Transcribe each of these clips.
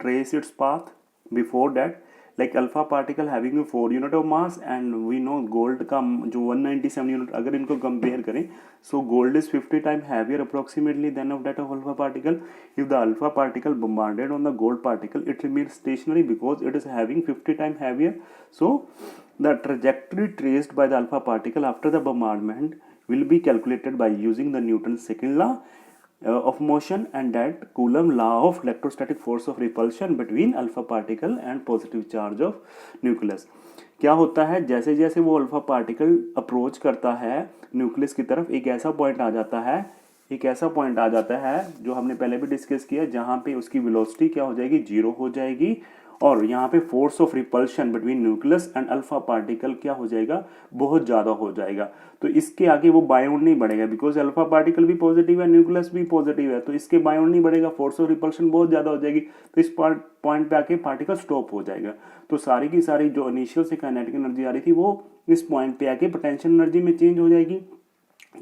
trace its path before that, like alpha particle having a 4 unit of mass and we know gold का जो 197 unit, अगर इनको compare करें, so gold is 50 times heavier approximately than of that of alpha particle. If the alpha particle bombarded on the gold particle, it remains stationary because it is having 50 times heavier. So the trajectory traced by the alpha particle after the bombardment will be calculated by using the Newton's second law of motion and that Coulomb law of electrostatic force of repulsion between alpha particle and positive charge of nucleus. क्या होता है, जैसे जैसे वो alpha particle approach करता है nucleus की तरफ, एक ऐसा पॉइंट आ जाता है जो हमने पहले भी डिस्कस किया, जहां पे उसकी वेलोसिटी क्या हो जाएगी, जीरो हो जाएगी, और यहाँ पे force of repulsion between nucleus and alpha particle क्या हो जाएगा, बहुत ज्यादा हो जाएगा. तो इसके आगे वो बायोंड नहीं बढ़ेगा, बिकॉज अल्फा पार्टिकल भी पॉजिटिव है, न्यूक्लियस भी पॉजिटिव है, तो इसके बायोंड नहीं बढ़ेगा, फोर्स ऑफ रिपल्शन बहुत ज्यादा हो जाएगी, तो इस पॉइंट पे आके पार्टिकल स्टॉप हो जाएगा. तो सारी की सारी जो इनिशियल से काइनेटिक एनर्जी आ रही थी वो इस पॉइंट पे आके पोटेंशियल एनर्जी में चेंज हो जाएगी.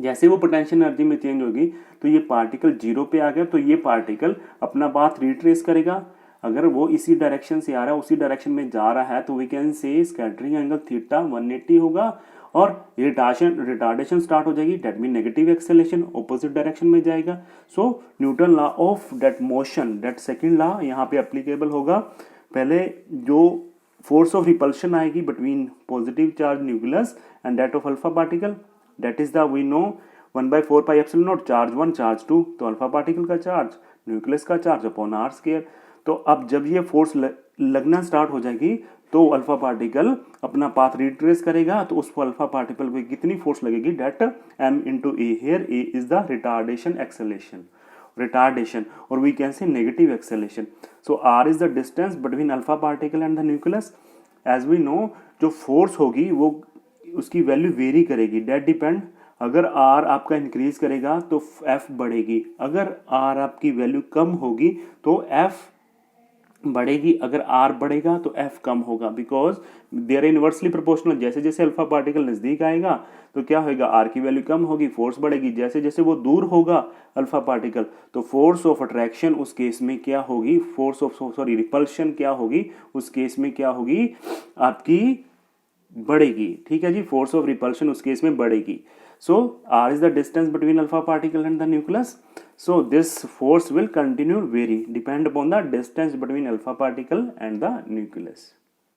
जैसे वो पोटेंशियल एनर्जी में चेंज होगी तो ये पार्टिकल जीरो पे आ गया, तो ये पार्टिकल अपना पाथ रिट्रेस करेगा. अगर वो इसी डायरेक्शन से आ रहा है, उसी डायरेक्शन में जा रहा है, तो we can say scattering angle theta 180 होगा और रिटार्डेशन स्टार्ट हो जाएगी. That mean negative acceleration opposite direction में जाएगा. So Newton law of that motion, that second law यहाँ पे एप्लीकेबल होगा. पहले जो फोर्स ऑफ रिपल्शन आएगी between positive charge nucleus and that of alpha particle, that is the we know 1/4 pi epsilon naught, charge 1 charge 2, तो alpha particle का charge, nucleus का charge upon are square. तो अब जब ये फोर्स लगना start हो जाएगी तो अल्फा पार्टिकल अपना पाथ रिट्रेस करेगा, तो उस अल्फा पार्टिकल पे कितनी फोर्स लगेगी, that m into A. Here A is the retardation acceleration, और we can say negative acceleration. So r is the distance between alpha particle and the nucleus. As we know जो फोर्स होगी वो उसकी value vary करेगी, that depend. अगर r आपका increase करेगा तो f बढ़ेगी, अगर r आपकी वैल्यू कम होगी तो f बढ़ेगी, अगर r बढ़ेगा तो f कम होगा, because they are inversely proportional. जैसे जैसे अल्फा पार्टिकल नजदीक आएगा तो क्या होगा, r की वैल्यू कम होगी, फोर्स बढ़ेगी. जैसे जैसे वो दूर होगा अल्फा पार्टिकल, तो फोर्स ऑफ अट्रैक्शन उस केस में क्या होगी, फोर्स ऑफ रिपल्शन क्या होगी उस केस में, क्या होगी आपकी, बढ़ेगी. ठीक है जी, फोर्स ऑफ रिपल्शन उस केस में बढ़ेगी. So r is the distance between alpha particle and the nucleus. So this force will continue vary depend upon the distance between alpha particle and the nucleus.